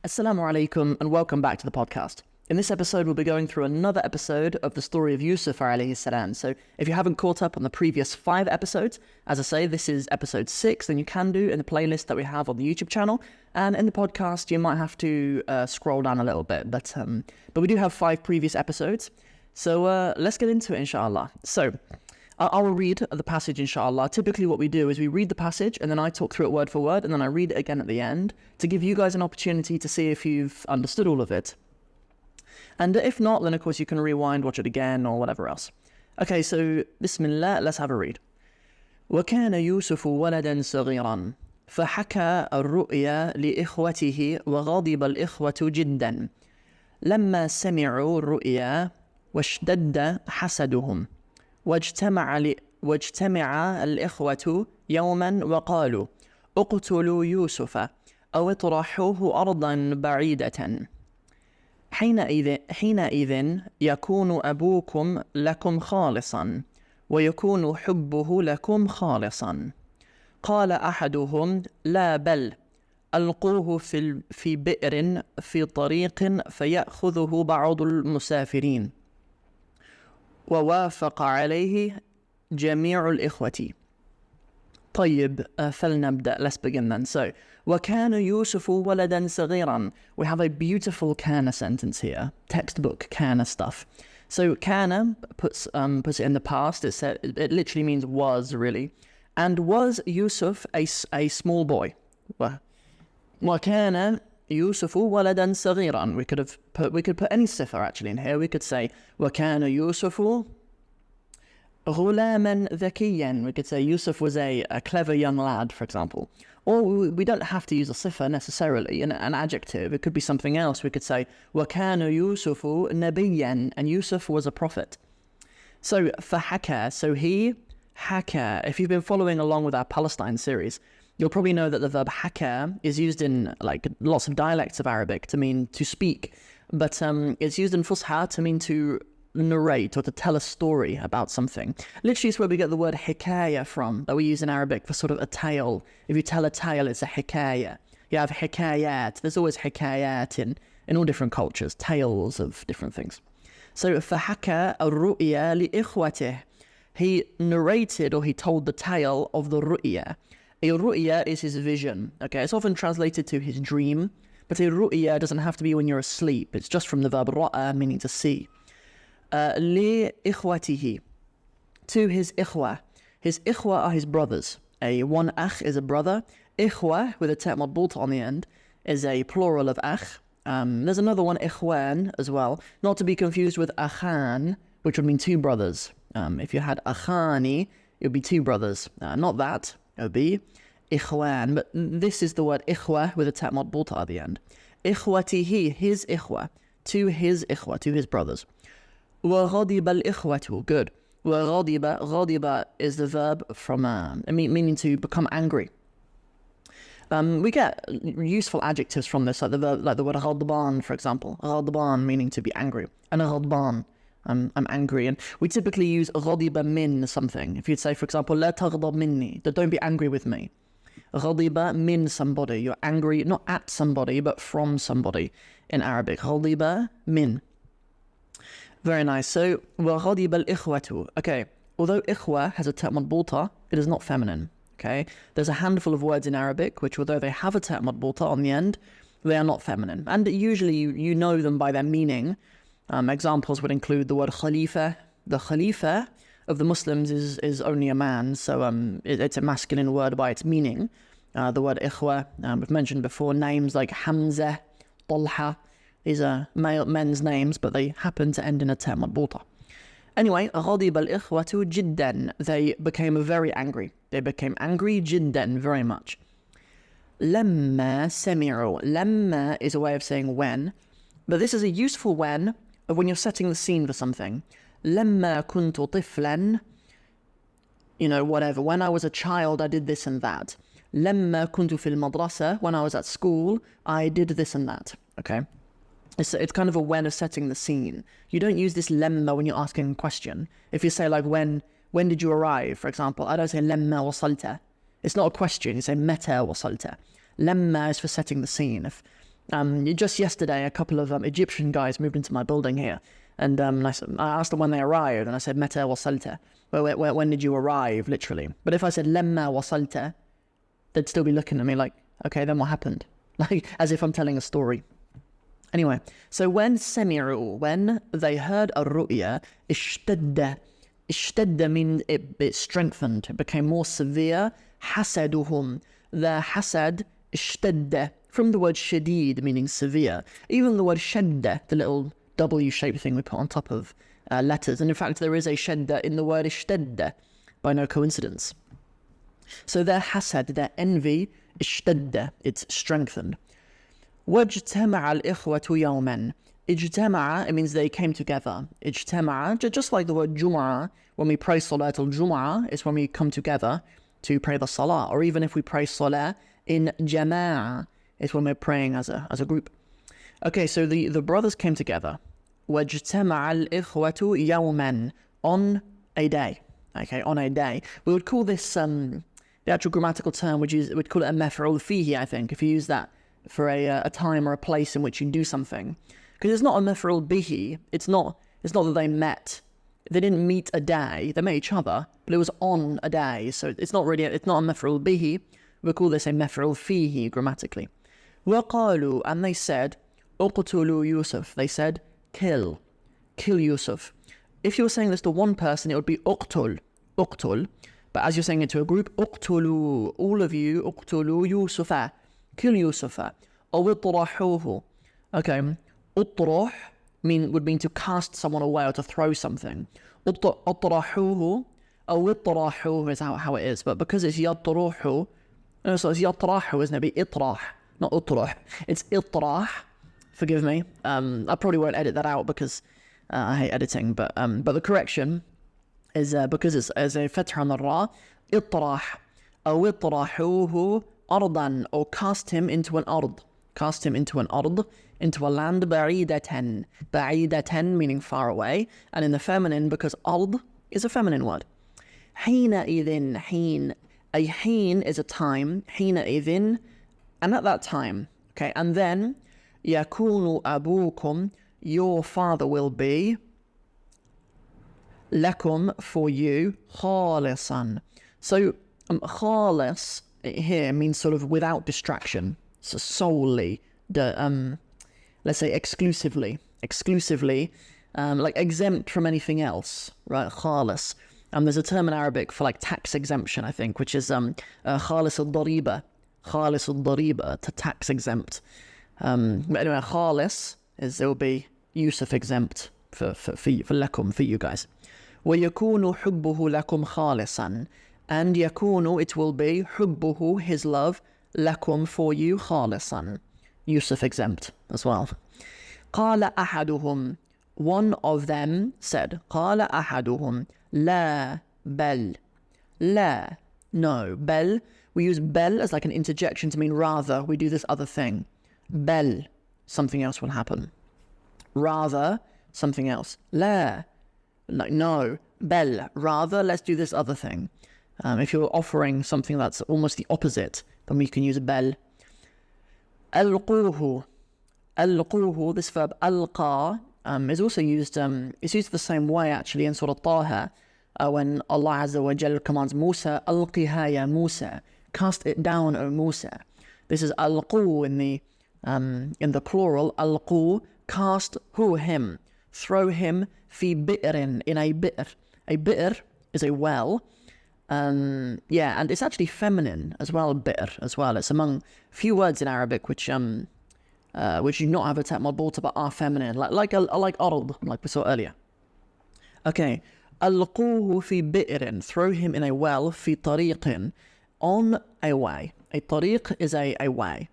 Assalamu alaikum and welcome back to the podcast. In this episode, we'll be going through another episode of the story of Yusuf alayhi salam. So if you haven't caught up on the previous 5 episodes, as I say, this is episode 6, then you can do in the playlist that we have on the YouTube channel. And in the podcast, you might have to scroll down a little bit. But we do have 5 previous episodes. So let's get into it, inshallah. So I'll read the passage, inshallah. Typically what we do is we read the passage and then I talk through it word for word and then I read it again at the end to give you guys an opportunity to see if you've understood all of it. And if not, then of course you can rewind, watch it again or whatever else. Okay, so Bismillah, let's have a read. وكان يوسف ولدا صغيرا فحكى الرؤيا لإخوته وغضب الإخوة جدا لما سمعوا الرؤيا واشتد حسدهم واجتمع الإخوة يوما وقالوا اقتلوا يوسف أو اطرحوه أرضا بعيدة حينئذ يكون أبوكم لكم خالصا ويكون حبه لكم خالصا قال أحدهم لا بل ألقوه في بئر في طريق فيأخذه بعض المسافرين ووافق عليه جميع الإخوة. طيب, فلنبدأ. Let's begin then. So, وكان يوسف ولدا صغيرا. We have a beautiful kana sentence here. Textbook kana stuff. So kana puts it in the past. It literally means was, really. And was Yusuf a small boy? وكان يوسف ولدا صغيرا. We could put any sifa actually in here. We could say وكان يوسف غلاما ذكيا. We could say Yusuf was a clever young lad, for example. Or we don't have to use a sifa necessarily, an adjective. It could be something else. We could say وكان يوسف نبيا, and Yusuf was a prophet. So فحكى, so he حكى. If you've been following along with our Palestine series, you'll probably know that the verb haka is used in like lots of dialects of Arabic to mean to speak, but it's used in Fusha to mean to narrate or to tell a story about something. Literally, it's where we get the word hikaya from, that we use in Arabic for sort of a tale. If you tell a tale, it's a hikaya. You have hikayat. There's always hikayat in all different cultures, tales of different things. So, فَحَكَى الرُّؤْيَا لِإِخْوَتِهِ. He narrated or he told the tale of the ru'ya. A ru'ya is his vision. Okay, it's often translated to his dream, but a ru'ya doesn't have to be when you're asleep. It's just from the verb ra'a, meaning to see. لِإِخْوَتِهِ, to his ikhwa. His ikhwa are his brothers. One akh is a brother. Ikhwa, with a ta' madbuta on the end, is a plural of akh. There's another one, ikhwan, as well. Not to be confused with akhan, which would mean 2 brothers. If you had akhani, it would be 2 brothers. Not that. It would be ikhwan, but this is the word ikhwa with a ta' madbuta at the end. Ikhwatihi, his ikhwa, to his brothers. وَغَضِبَ الْإِخْوَةُ, good. غَضِبَ is the verb from meaning to become angry. We get useful adjectives from this, like the word غضبان, for example. غضبان meaning to be angry. And غضبان, I'm angry. And we typically use غضب min something. If you'd say, for example, لا تغضب مني, don't be angry with me. غضب min somebody. You're angry not at somebody, but from somebody in Arabic. غضب min. Very nice. So, وَغَضِبَ الْإِخْوَةُ. Okay, although ikhwa has a ta' madbuta, it is not feminine. Okay, there's a handful of words in Arabic which, although they have a ta' madbuta on the end, they are not feminine. And usually you know them by their meaning. Examples would include the word khalifa. The khalifa of the Muslims is only a man, so it's a masculine word by its meaning. The word ikhwa, we've mentioned before, names like Hamza, Talha. These are men's names, but they happen to end in a ta' madbuta. Anyway, غَضِبَ الْإِخْوَةُ جِدًّا. They became very angry. They became angry جِدًّا, very much. لَمَّا سَمِعُوا. Lamma is a way of saying when, but this is a useful when of when you're setting the scene for something. لَمَّا كُنْتُ طِفْلًا, whatever. When I was a child, I did this and that. لَمَّا كُنْتُ فِي الْمَدْرَسَةِ. When I was at school, I did this and that. Okay? It's kind of a when of setting the scene. You don't use this lemma when you're asking a question. If you say like when did you arrive, for example, I don't say lemma wasalta. It's not a question. You say meta wasalta. Lemma is for setting the scene. Just yesterday, a couple of Egyptian guys moved into my building here. And I asked them when they arrived, and I said, Meta wasalta? When did you arrive, literally? But if I said, Lemma wasalta, they'd still be looking at me like, okay, then what happened? Like, as if I'm telling a story. Anyway, so when they heard الرؤيا, اشتد means it strengthened, it became more severe. حسدهم, their hasad, اشتد, from the word shadid, meaning severe. Even the word shadda, the little W-shaped thing we put on top of letters. And in fact, there is a shadda in the word ishtadda, by no coincidence. So their hasad, their envy, ishtadda, it's strengthened. وَاجْتَمَعَ الْإِخْوَةُ يَوْمًا. Ijtama'a, it means they came together. Ijtama'a, just like the word Jum'ah, when we pray Salat al-Jum'ah, it's when we come together to pray the Salah. Or even if we pray Salah in Jama'ah, it's when we're praying as a group. Okay, so the brothers came together. وَاجْتَمَعَ الْإِخْوَةُ يَوْمًا, on a day. Okay, on a day. We would call this, the actual grammatical term, we'd call it a maf'ul fihi, I think, if you use that for a time or a place in which you do something. Because it's not a maf'ul bihi, it's not that they met. They didn't meet a day, they met each other, but it was on a day, so it's not a maf'ul bihi. We call this a maf'ul fihi grammatically. وَقَالُوا, and they said, اقتلوا Yusuf, they said, kill Yusuf. If you were saying this to one person, it would be uqtul, but as you're saying it to a group, اقتلوا, all of you, اقتلوا Yusufa, kill Yusufa. أو اطرحوه. Okay, اطرح would mean to cast someone away or to throw something. اطرحوه أو اطرحوه is how it is, but because it's يطرحه, so it's يطرحه, isn't it? It'd be itrah, not utrah. It's itrah. Forgive me. I probably won't edit that out because I hate editing. But the correction is because it's as a fath on the ra, itrah, أو اطرحوه أرضا, or cast him into an ard. Cast him into an ard, into a land, بعيدة. بعيدة meaning far away, and in the feminine because ard is a feminine word. حينئذ, حين. A حين is a time. حينئذ, and at that time. Okay, and then يكون أبوكم, your father will be, لكم, for you, خالصا. So خالص here means sort of without distraction, so solely, let's say exclusively, like exempt from anything else, right? خالص. There's a term in Arabic for like tax exemption, I think, which is خالص الضريبة, خالص الضريبة, to tax exempt. But anyway, خالص is, it will be Yusuf exempt for لكم, for you guys. ويكون حبه لكم خالصا, and يكون, it will be, حبه, his love, لكم, for you, خالصا, Yusuf exempt as well. قال أحدهم, one of them said, قال أحدهم, لا بل, لا, no, بل, we use bel as like an interjection to mean rather, we do this other thing. Bel, something else will happen. Rather, something else. La, like no. Bel, rather, let's do this other thing. If you're offering something that's almost the opposite, then we can use bel. Alquhu, alquhu, this verb alqa is also used, it's used the same way actually in Surah Taha, when Allah Azza wa Jal commands Musa, alqiha ya Musa, cast it down, O Musa. This is alqu in the plural, alqu, cast who, him, throw him, fi bi'rin, in a bi'r. A bi'r is a well, and it's actually feminine as well, bi'r as well. It's among few words in Arabic which do not have a ta' marbuta but are feminine, like ard, like we saw earlier. Okay, alquhu fi bi'rin, throw him in a well, fi tariqin, on a way. A tariq is a way.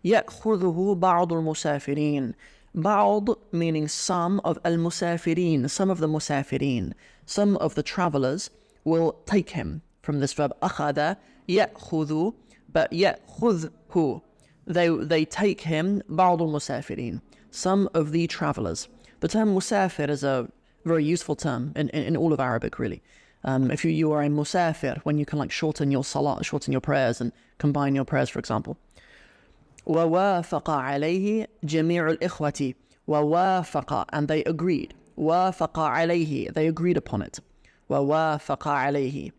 يأخذه بعض المسافرين. بعض meaning some of المسافرين, some of the مسافرين, some of the travelers will take him, from this verb أخذ, يأخذ, but يأخذه, they take him, بعض المسافرين, some of the travelers. The term musafir is a very useful term in all of Arabic, really. If you are a musafir, when you can like shorten your salat, shorten your prayers and combine your prayers, for example. ووافق عليه جميع الإخوة. ووافق, and they agreed. وافق عليه, they agreed upon it. ووافق عليه,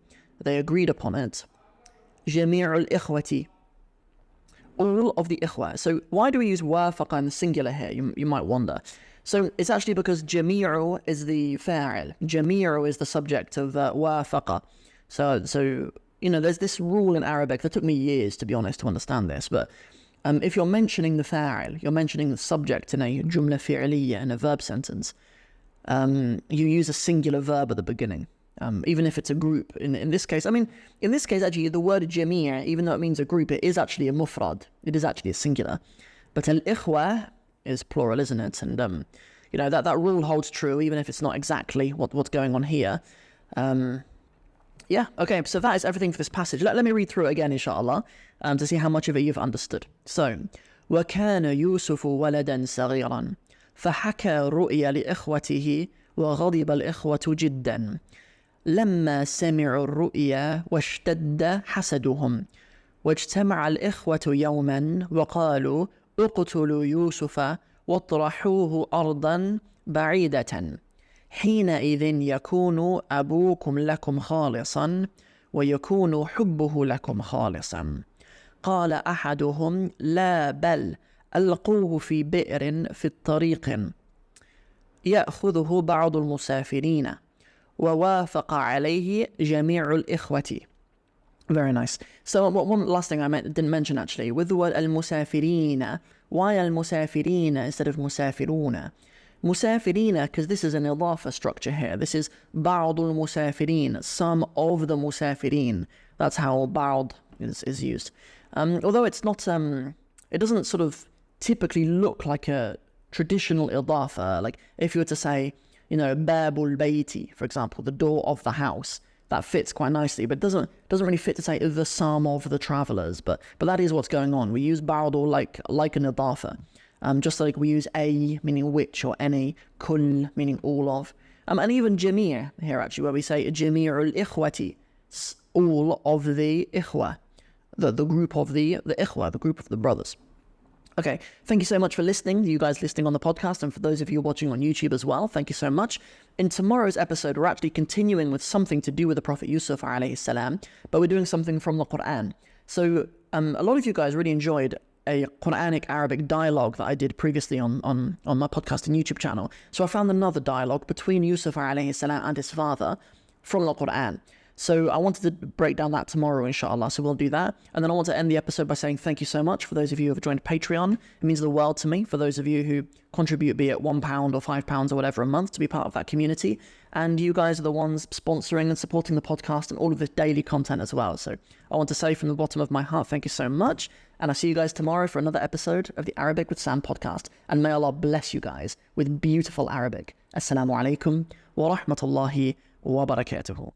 they agreed upon it. جميع الإخوة, all of the ikhwa. So why do we use wafaqa in the singular here? You might wonder. So it's actually because jami'u is the fa'il. Jami'u is the subject of wafaqa. So you know, there's this rule in Arabic that took me years, to be honest, to understand this. But if you're mentioning the fa'il, you're mentioning the subject in a jumla fi'liya, in a verb sentence, you use a singular verb at the beginning. Even if it's a group. In this case, actually, the word jamia, even though it means a group, it is actually a mufrad. It is actually a singular. But al-ikhwa is plural, isn't it? And, you know, that rule holds true, even if it's not exactly what's going on here. Yeah, okay, so that is everything for this passage. Let me read through it again, inshallah, to see how much of it you've understood. So, وَكَانَ يُوسُفُ وَلَدًا صَغِيرًا فَحَكَى رُؤْيَا لِإِخْوَتِهِ وَغَضِبَ الْإِخْوَةُ جِدًّا لما سمعوا الرؤيا واشتد حسدهم واجتمع الإخوة يوما وقالوا اقتلوا يوسف واطرحوه أرضا بعيدة حينئذ يكون أبوكم لكم خالصا ويكون حبه لكم خالصا. قال أحدهم لا بل ألقوه في بئر في الطريق يأخذه بعض المسافرين ووافق عليه جميع الإخوة. Very nice. So one last thing I didn't mention actually, with the word al-musafirina, why al-musafirina instead of musafiruna? Musafirina, because this is an idafa structure here. This is بعض المسافرين, some of the musafirin. That's how بعض is used. Although it's not, it doesn't sort of typically look like a traditional idafa. Like if you were to say, you know, babul bayti, for example, the door of the house, that fits quite nicely, but doesn't really fit to say the sum of the travelers. But that is what's going on. We use ba'du like an idafa, just like we use a meaning which or any, kull meaning all of, and even jamir here actually, where we say jami'ul ikhwati, all of the ikhwa, the group of the ikhwa, the group of the brothers. Okay, thank you so much for listening, you guys listening on the podcast, and for those of you watching on YouTube as well, thank you so much. In tomorrow's episode, we're actually continuing with something to do with the Prophet Yusuf alayhi salam, but we're doing something from the Quran. So a lot of you guys really enjoyed a Quranic Arabic dialogue that I did previously on my podcast and YouTube channel. So I found another dialogue between Yusuf alayhi salam and his father from the Quran. So I wanted to break down that tomorrow, inshallah, so we'll do that. And then I want to end the episode by saying thank you so much for those of you who have joined Patreon. It means the world to me, for those of you who contribute, be it £1 or £5 or whatever a month, to be part of that community. And you guys are the ones sponsoring and supporting the podcast and all of this daily content as well. So I want to say from the bottom of my heart, thank you so much. And I'll see you guys tomorrow for another episode of the Arabic with Sam podcast. And may Allah bless you guys with beautiful Arabic. Assalamu alaikum wa rahmatullahi wa barakatuhu.